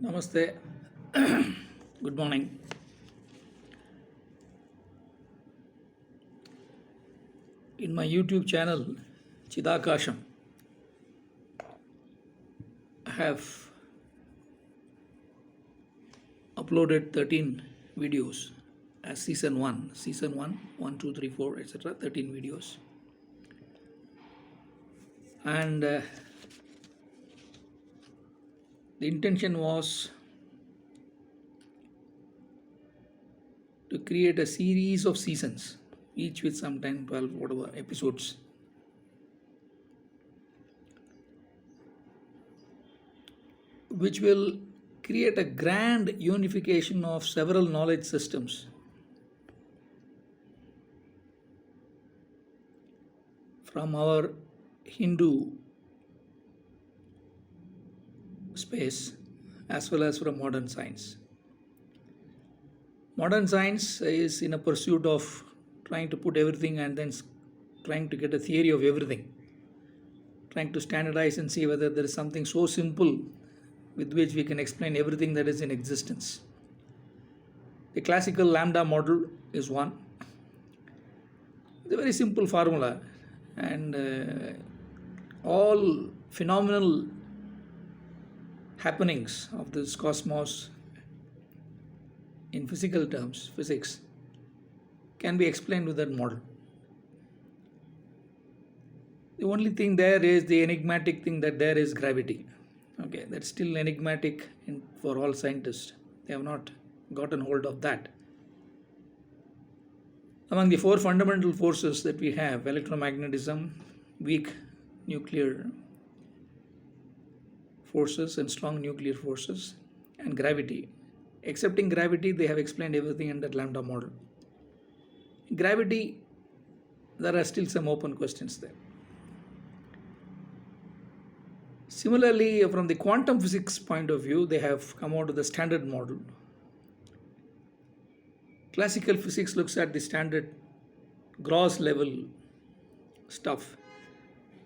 Namaste. Good morning. In my YouTube channel, Cidakasham, I have uploaded 13 videos as season 1. Season 1, 2, 3, 4, etc. 13 videos. And the intention was to create a series of seasons, each with some 10, 12, whatever episodes, which will create a grand unification of several knowledge systems from our Hindu space as well as from modern science. Modern science is in a pursuit of trying to put everything and then trying to get a theory of everything, trying to standardize and see whether there is something so simple with which we can explain everything that is in existence. The classical lambda model is one. It's a very simple formula, and all phenomenal happenings of this cosmos in physical terms, physics, can be explained with that model. The only thing there is the enigmatic thing that there is gravity. Okay, that's still enigmatic for all scientists. They have not gotten hold of that. Among the four fundamental forces that we have, electromagnetism, weak nuclear forces and strong nuclear forces, and gravity. Excepting gravity, they have explained everything in that lambda model. Gravity, there are still some open questions there. Similarly, from the quantum physics point of view, they have come out with the standard model. Classical physics looks at the standard gross level stuff.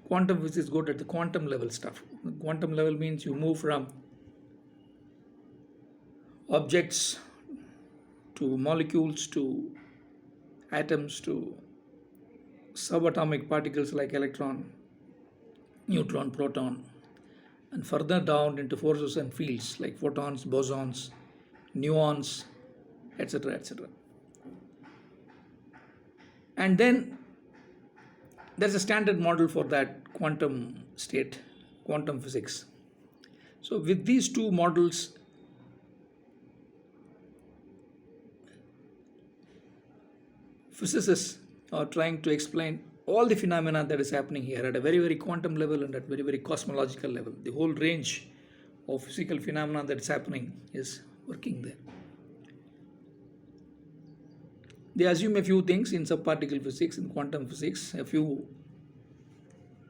Quantum physics go at the quantum level stuff. The quantum level means you move from objects to molecules to atoms to subatomic particles like electron, neutron, proton, and further down into forces and fields like photons, bosons, muons, etc. etc. And then there's a standard model for that quantum state, quantum physics. So with these two models, physicists are trying to explain all the phenomena that is happening here at a very, very quantum level and at very, very cosmological level. The whole range of physical phenomena that is happening is working there. They assume a few things in subparticle physics, in quantum physics, a few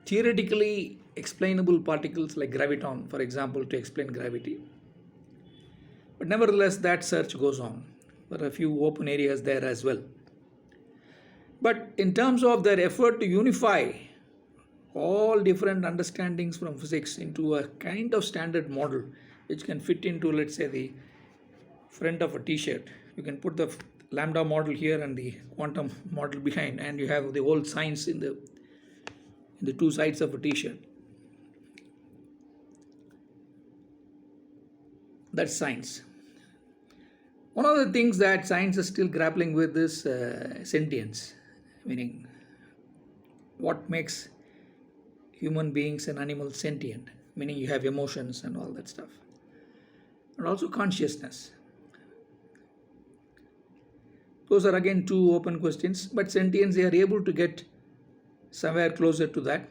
theoretically explainable particles like graviton, for example, to explain gravity. But nevertheless, that search goes on. There are a few open areas there as well. But in terms of their effort to unify all different understandings from physics into a kind of standard model which can fit into, let's say, the front of a t-shirt. You can put the lambda model here and the quantum model behind, and you have the whole science in the two sides of a t-shirt. That's science. One of the things that science is still grappling with is sentience, meaning what makes human beings and animals sentient, meaning you have emotions and all that stuff, and also consciousness. Those are again two open questions, but sentience, they are able to get somewhere closer to that.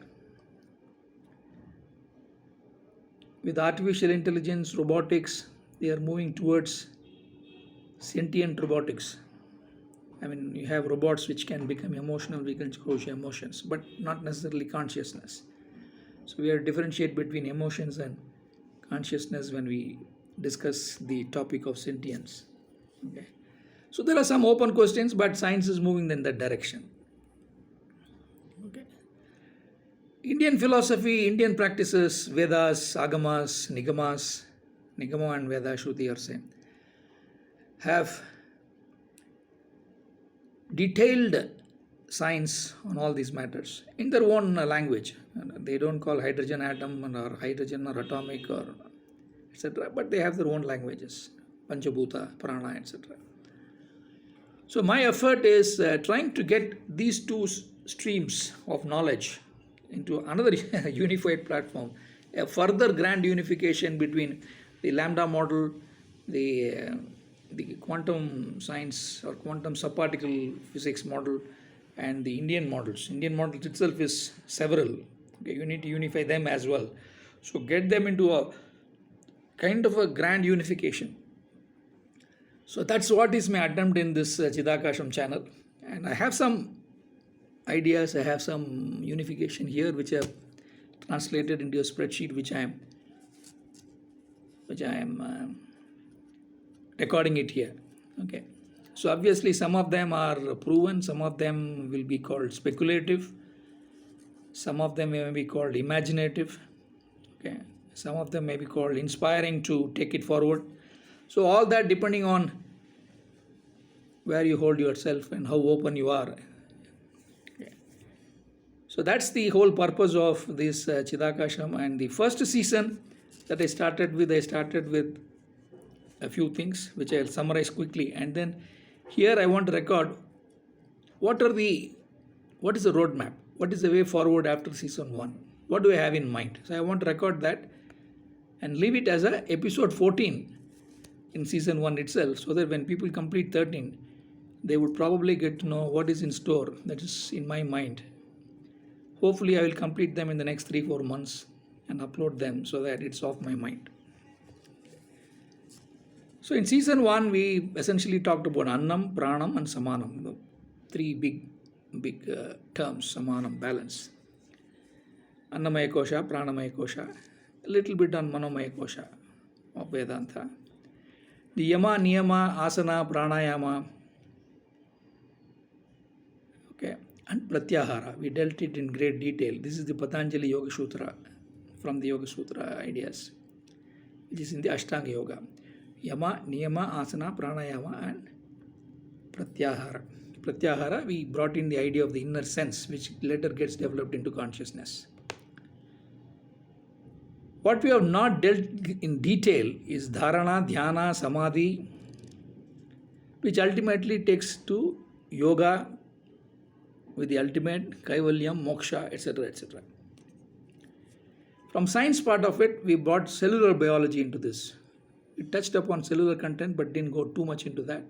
With artificial intelligence, robotics, they are moving towards sentient robotics. I mean, you have robots which can become emotional, we can show emotions, but not necessarily consciousness. So we are differentiate between emotions and consciousness when we discuss the topic of sentience. Okay. So there are some open questions, but science is moving in that direction. Okay. Indian philosophy, Indian practices, Vedas, Agamas, Nigamas, Nigama and Veda, Shruti are same, have detailed science on all these matters in their own language. They don't call hydrogen atom or hydrogen or atomic or etc., but they have their own languages, Panchabhuta, Prana, etc. So my effort is trying to get these two streams of knowledge into another unified platform, a further grand unification between the lambda model, the quantum science or quantum subparticle physics model, and the Indian models. Indian models itself is several. Okay, you need to unify them as well. So get them into a kind of a grand unification. So that's what is my attempt in this Cidakasham channel. And I have some ideas, I have some unification here which I have translated into a spreadsheet which I am recording it here. Okay. So obviously some of them are proven, some of them will be called speculative, some of them may be called imaginative, okay, some of them may be called inspiring to take it forward. So all that depending on where you hold yourself and how open you are. Okay. So that's the whole purpose of this Cidakasham. And the first season that I started with a few things which I'll summarize quickly, and then here I want to record what is the roadmap, what is the way forward after season 1, what do I have in mind. So I want to record that and leave it as a episode 14 in season 1 itself, so that when people complete 13 they would probably get to know what is in store, that is in my mind. Hopefully I will complete them in the next 3-4 months and upload them so that it's off my mind. So in season 1, we essentially talked about Annam, Pranam and Samanam, the three big terms, Samanam, balance. Annamaya Kosha, Pranamaya Kosha, a little bit on Manomaya Kosha of Vedanta. The Yama, Niyama, Asana, Pranayama, okay, and Pratyahara, we dealt it in great detail. This is the Patanjali Yoga Sutra, from the Yoga Sutra ideas, which is in the Ashtanga Yoga. Yama, Niyama, Asana, Pranayama and Pratyahara. Pratyahara, we brought in the idea of the inner sense, which later gets developed into consciousness. What we have not dealt in detail is Dharana, Dhyana, Samadhi, which ultimately takes to yoga with the ultimate Kaivalyam, Moksha, etc., etc. From science part of it, we brought cellular biology into this. We touched upon cellular content but didn't go too much into that.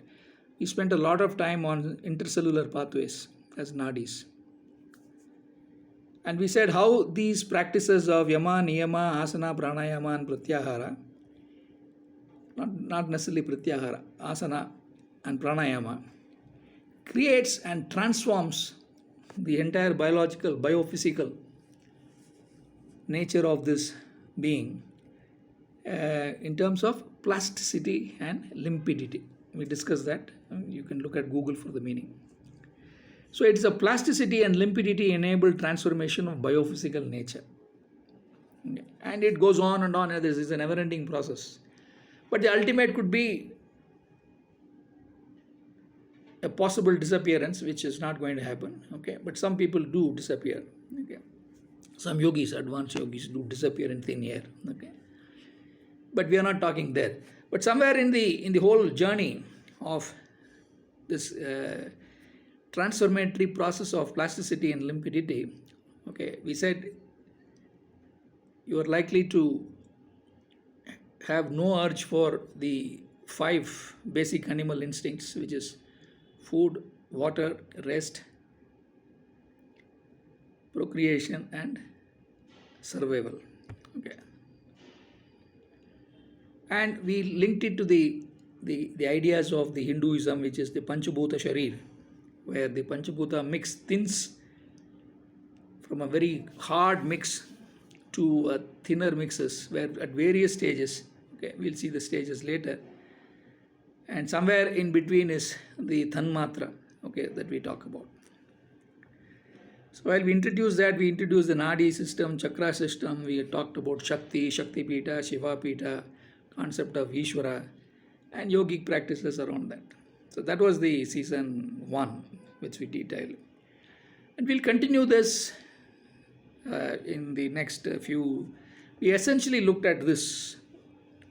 We spent a lot of time on intercellular pathways as nadis. And we said how these practices of Yama, Niyama, Asana, Pranayama and Pratyahara, not necessarily Pratyahara, Asana and Pranayama, creates and transforms the entire biological, biophysical nature of this being in terms of plasticity and limpidity. We discussed that. You can look at Google for the meaning. So it is a plasticity and limpidity enabled transformation of biophysical nature. And it goes on and on. This is a never-ending process. But the ultimate could be a possible disappearance, which is not going to happen. Okay, but some people do disappear. Okay, some yogis, advanced yogis, do disappear in thin air. Okay, but we are not talking there. But somewhere in the whole journey of this transformatory process of plasticity and limpidity, okay, we said you are likely to have no urge for the 5 basic animal instincts, which is food, water, rest, procreation and survival. Okay, and we linked it to the ideas of the Hinduism, which is the Panchabhuta Sharir, where the Panchabhuta mix thins from a very hard mix to thinner mixes, where at various stages, okay, we'll see the stages later, and somewhere in between is the Tanmatra, okay, that we talk about. So while we introduced that, we introduced the Nadi system, Chakra system, we talked about Shakti, Shakti Pita, Shiva Pita, concept of Ishvara, and yogic practices around that. So that was the season 1, which we detailed. And we'll continue this in the next few. We essentially looked at this,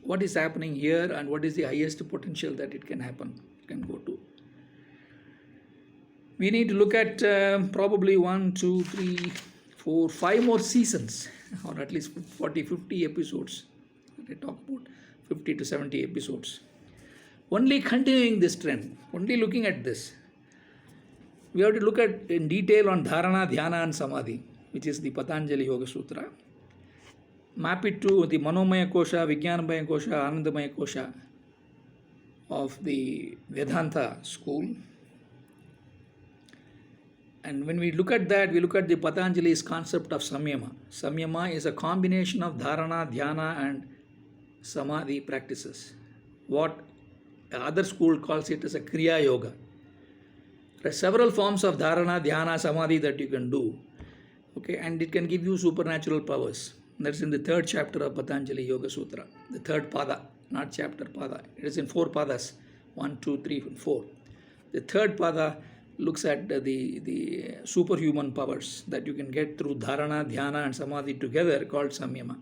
what is happening here and what is the highest potential that it can happen, can go to. We need to look at probably 1, 2, 3, 4, 5 more seasons, or at least 40, 50 episodes. I talk about 50 to 70 episodes. Only continuing this trend, only looking at this. We have to look at in detail on Dharana, Dhyana and Samadhi, which is the Patanjali Yoga Sutra. Map it to the Manomaya Kosha, Vijnanamaya Kosha, Anandamaya Kosha of the Vedanta school. And when we look at that, we look at the Patanjali's concept of Samyama. Samyama is a combination of Dharana, Dhyana and Samadhi practices. What other school calls it as a Kriya Yoga. There are several forms of Dharana, Dhyana, Samadhi that you can do. Okay, and it can give you supernatural powers. That's in the 3rd chapter of Patanjali Yoga Sutra. The 3rd pada, not chapter pada. It is in 4 padas, 1, 2, 3, and 4. The 3rd pada looks at the superhuman powers that you can get through Dharana, Dhyana and Samadhi together, called Samyama.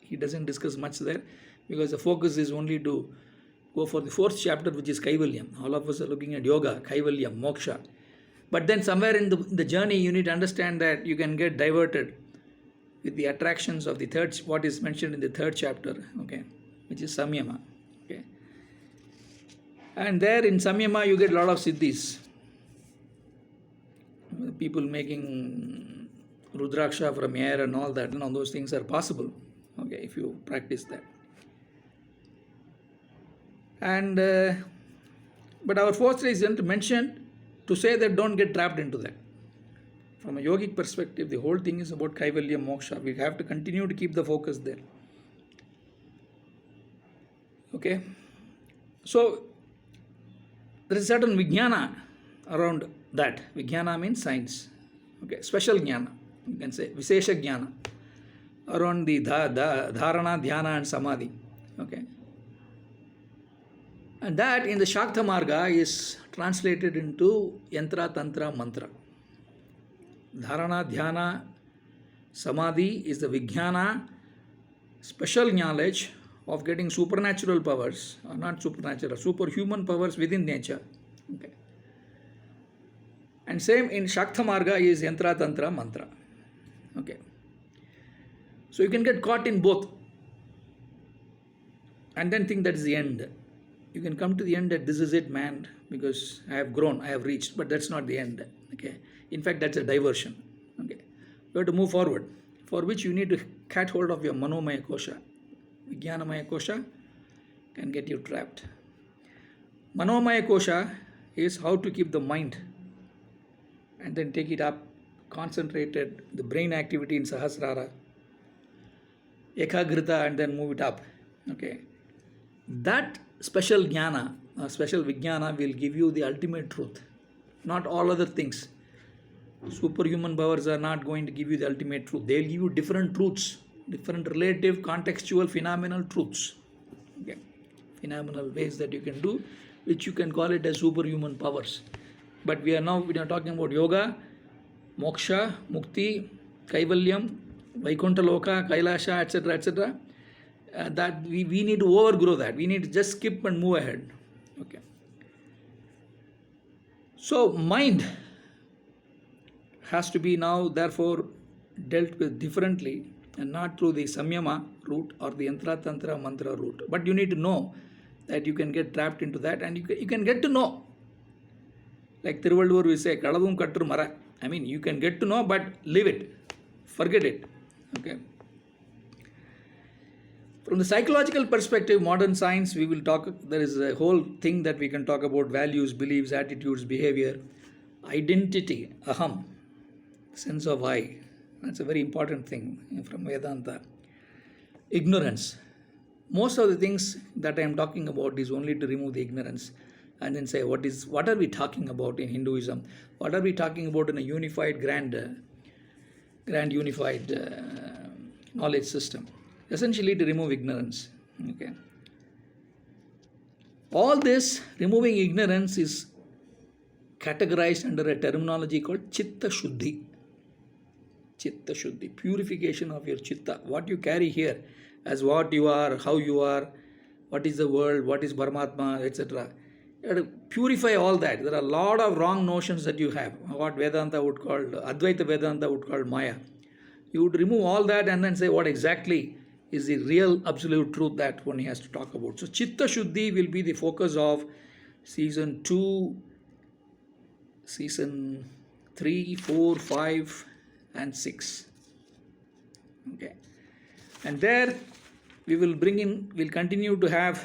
He doesn't discuss much there because the focus is only to go for the 4th chapter, which is Kaivalyam. All of us are looking at yoga, Kaivalyam, moksha. But then somewhere in the journey, you need to understand that you can get diverted with the attractions of the what is mentioned in the 3rd chapter, okay, which is Samyama. Okay. And there in Samyama, you get a lot of siddhis. People making Rudraksha from air and all that, those things are possible, okay, if you practice that. And but our fourth reason to mention, to say that don't get trapped into that. From a yogic perspective, the whole thing is about Kaivalya Moksha. We have to continue to keep the focus there. Okay. So there is certain Vijnana around that. Vijnana means science. Okay. Special Jnana, you can say Vishesha Jnana around the Dharana, Dhyana and Samadhi. Okay. And that in the Shakta Marga is translated into Yantra, Tantra, Mantra. Dharana, Dhyana, Samadhi is the Vijnana, special knowledge of getting supernatural powers, or not supernatural, superhuman powers within nature. Okay. And same in Shakta Marga is Yantra, Tantra, Mantra. Okay. So you can get caught in both and then think that is the end. You can come to the end that this is it, man, because I have grown, I have reached, but that's not the end. Okay. In fact, that's a diversion. Okay. You have to move forward, for which you need to catch hold of your Manomaya Kosha. Vijnanamaya Kosha can get you trapped. Manomaya Kosha is how to keep the mind and then take it up, concentrated, the brain activity in Sahasrara, Ekagrita, and then move it up. Okay. That special jnana, special vijnana will give you the ultimate truth, not all other things. Superhuman powers are not going to give you the ultimate truth. They will give you different truths, different relative, contextual, phenomenal truths. Okay. Phenomenal ways that you can do, which you can call it as superhuman powers. But we are talking about yoga, moksha, mukti, kaivalyam, Vaikuntha Loka, Kailasha, etc., etc. That we need to overgrow that. We need to just skip and move ahead. Okay. So mind has to be now therefore dealt with differently and not through the Samyama route or the Yantra, Tantra, Mantra route. But you need to know that you can get trapped into that, and you can get to know. Like Thiruvalluvar we say, Kalavum Katru Mara. I mean, you can get to know, but leave it. Forget it. Okay. From the psychological perspective, modern science, we will talk, there is a whole thing that we can talk about: values, beliefs, attitudes, behavior, identity, aham, sense of I. That's a very important thing from Vedanta. Ignorance. Most of the things that I am talking about is only to remove the ignorance and then say what are we talking about in Hinduism? What are we talking about in a unified, grand unified knowledge system? Essentially to remove ignorance. Okay. All this removing ignorance is categorized under a terminology called Chitta Shuddhi. Chitta Shuddhi, purification of your Chitta. What you carry here as what you are, how you are, what is the world, what is Paramatma, etc. You have to purify all that. There are a lot of wrong notions that you have, what Vedanta would call, Advaita Vedanta would call Maya. You would remove all that and then say what exactly is the real absolute truth that one has to talk about. So Chitta Shuddhi will be the focus of season 2, season 3, 4, 5 and 6. Okay. And there we'll continue to have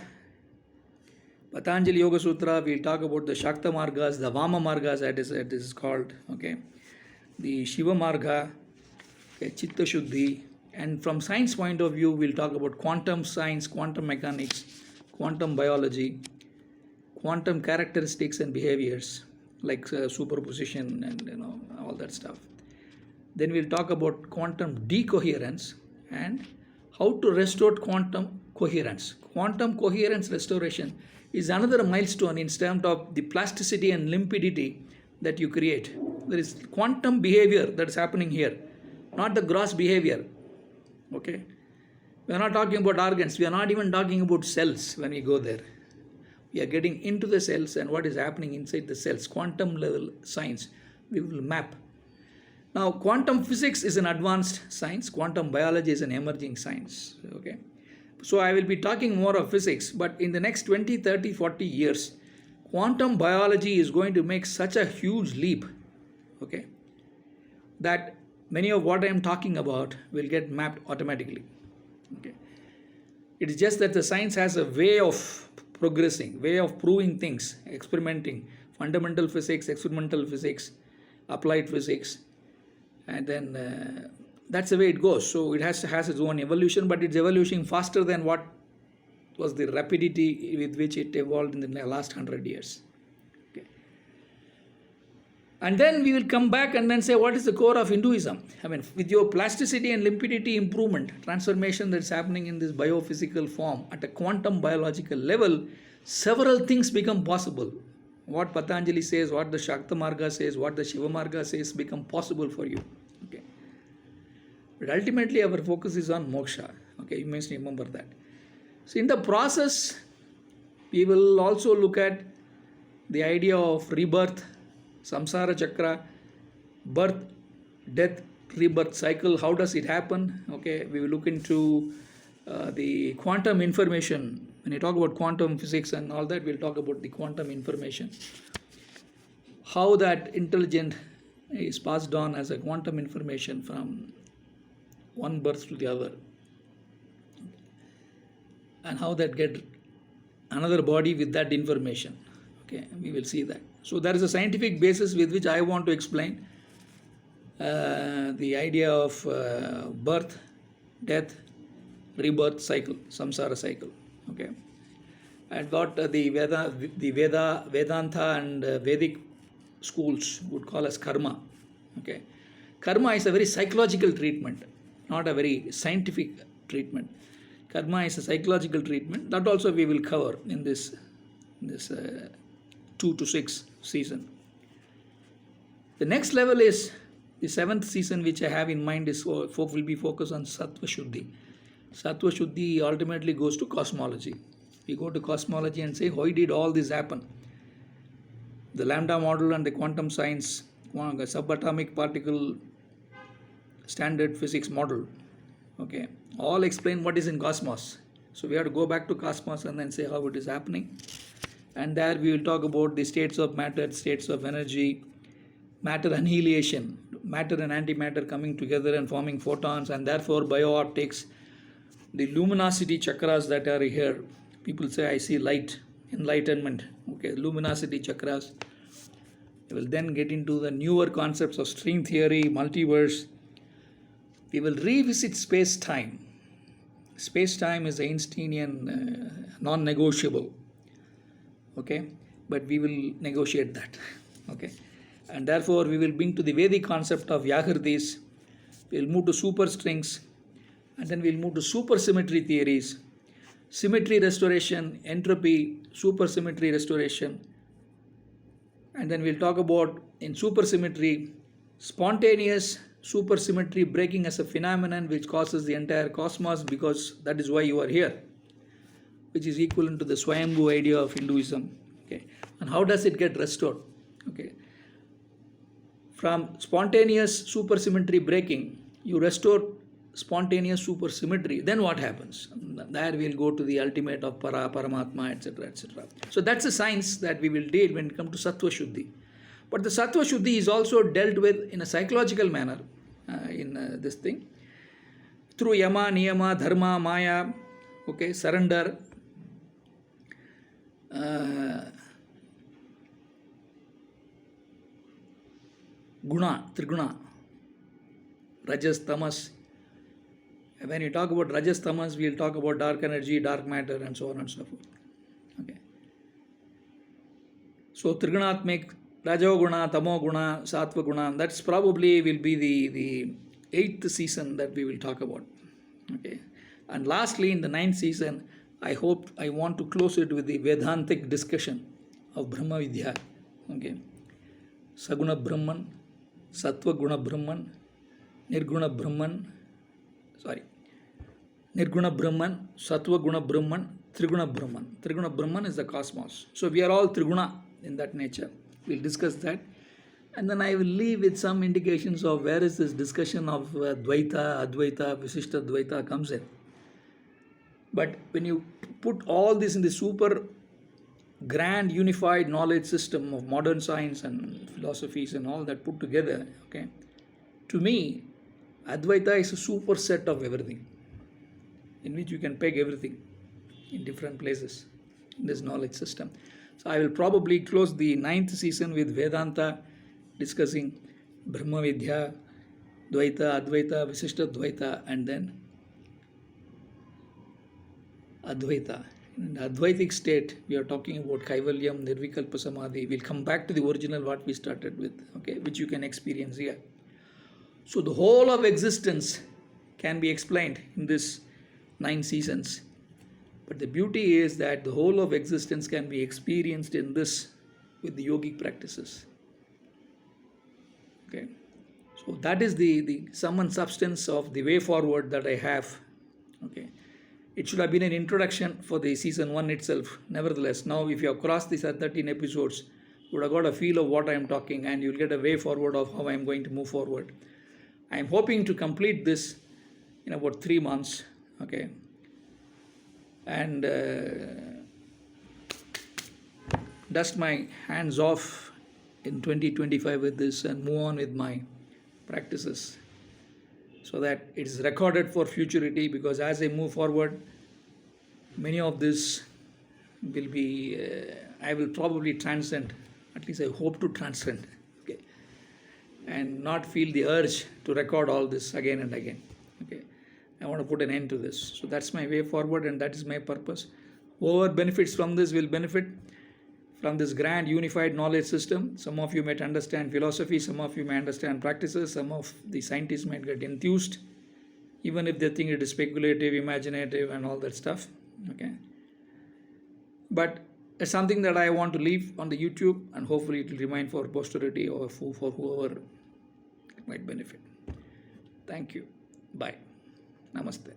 Patanjali Yoga Sutra. We'll talk about the Shakta Margas, the Vama Margas, that is called, okay, the Shiva Marga, okay, Chitta Shuddhi. And from science point of view, we'll talk about quantum science, quantum mechanics, quantum biology, quantum characteristics and behaviors like superposition and all that stuff. Then we'll talk about quantum decoherence and how to restore quantum coherence. Quantum coherence restoration is another milestone in terms of the plasticity and limpidity that you create. There is quantum behavior that is happening here, not the gross behavior. Okay, we are not talking about organs. We are not even talking about cells when we go there. We are getting into the cells and what is happening inside the cells. Quantum level science we will map. Now, quantum physics is an advanced science. Quantum biology is an emerging science. Okay, so I will be talking more of physics, but in the next 20, 30, 40 years, quantum biology is going to make such a huge leap. Okay, that many of what I am talking about will get mapped automatically. Okay. It is just that the science has a way of progressing, way of proving things, experimenting, fundamental physics, experimental physics, applied physics, and then that's the way it goes. So it has its own evolution, but it's evolution faster than what was the rapidity with which it evolved in the last 100 years. And then we will come back and then say, what is the core of Hinduism? I mean, with your plasticity and limpidity improvement, transformation that's happening in this biophysical form at a quantum biological level, several things become possible. What Patanjali says, what the Shakta Marga says, what the Shiva Marga says become possible for you. Okay. But ultimately, our focus is on moksha. Okay, you must remember that. So in the process, we will also look at the idea of rebirth, samsara chakra, birth, death, rebirth cycle. How does it happen? Okay, we will look into the quantum information. When you talk about quantum physics and all that, we'll talk about the quantum information. How that intelligence is passed on as a quantum information from one birth to the other. And how that get another body with that information. Okay, we will see that. So there is a scientific basis with which I want to explain the idea of birth, death, rebirth cycle, samsara cycle. Okay, and what the Vedanta and Vedic schools would call as karma. Okay, karma is a very psychological treatment, not a very scientific treatment. Karma is a psychological treatment that also we will cover in this 2 to 6 season. The next level is the 7th season, which I have in mind is will be focused on Sattva Shuddhi. Sattva Shuddhi ultimately goes to cosmology. We go to cosmology and say, why did all this happen? The lambda model and the quantum science, subatomic particle standard physics model, okay, all explain what is in cosmos. So we have to go back to cosmos and then say how it is happening. And there we will talk about the states of matter, states of energy, matter annihilation, matter and antimatter coming together and forming photons, and therefore biooptics, the luminosity chakras that are here. People say, I see light, enlightenment. Okay, luminosity chakras. We will then get into the newer concepts of string theory, multiverse. We will revisit space-time. Space-time is Einsteinian, non-negotiable. Okay, but we will negotiate that. Okay, and therefore we will bring to the Vedic concept of Yaghridis. We will move to superstrings, and then we will move to supersymmetry theories. symmetry restoration, entropy, supersymmetry restoration, and then we'll talk about in supersymmetry, spontaneous supersymmetry breaking as a phenomenon which causes the entire cosmos, because that is why you are here, which is equivalent to the Swayambhu idea of Hinduism. Okay, and how does it get restored? Okay, from spontaneous supersymmetry breaking, you restore spontaneous supersymmetry. Then what happens? There we'll go to the ultimate of para, paramatma, etc., etc. So that's a science that we will deal when it comes to sattva shuddhi. But the sattva shuddhi is also dealt with in a psychological manner in this thing through yama, niyama, dharma, maya, okay, surrender, guna, triguna, rajas, tamas. When you talk about rajas, tamas, we'll talk about dark energy, dark matter, and so on and so forth. Okay. So trigunatmik, rajo guna, tamo guna, sattva guna, that's probably will be the 8th season that we will talk about. Okay. And lastly, in the 9th season, I want to close it with the Vedantic discussion of Brahma Vidya. Okay. Saguna Brahman, Sattva Guna Brahman, Nirguna Brahman, Nirguna Brahman, Sattva Guna Brahman, Triguna Brahman. Triguna Brahman is the cosmos. So we are all Triguna in that nature. We'll discuss that. And then I will leave with some indications of where is this discussion of Dvaita, Advaita, Visishta Dvaita comes in. But when you put all this in the super grand unified knowledge system of modern science and philosophies and all that put together, okay, to me, Advaita is a superset of everything, in which you can peg everything in different places in this knowledge system. So I will probably close the 9th season with Vedanta, discussing Brahma Vidya, Dvaita, Advaita, Visishta Dvaita, and then Advaita. In the Advaitic state, we are talking about Kaivalyam, Nirvikalpa Samadhi. We'll come back to the original what we started with, okay, which you can experience here. So the whole of existence can be explained in this 9 seasons. But the beauty is that the whole of existence can be experienced in this with the yogic practices. Okay. So that is the sum and substance of the way forward that I have. Okay. It should have been an introduction for the season 1 itself. Nevertheless, now if you have crossed these 13 episodes, you would have got a feel of what I am talking, and you'll get a way forward of how I am going to move forward. I am hoping to complete this in about 3 months. Okay. And dust my hands off in 2025 with this and move on with my practices, so that it is recorded for futurity, because as I move forward, many of this will be, I will probably transcend, at least I hope to transcend, okay, and not feel the urge to record all this again and again. Okay, I want to put an end to this. So that's my way forward, and that is my purpose. Whoever benefits from this will benefit from this grand unified knowledge system. Some of you might understand philosophy, some of you may understand practices, some of the scientists might get enthused, even if they think it is speculative, imaginative, and all that stuff. Okay, but it's something that I want to leave on the YouTube, and hopefully it will remain for posterity or for whoever it might benefit. Thank you. Bye. Namaste.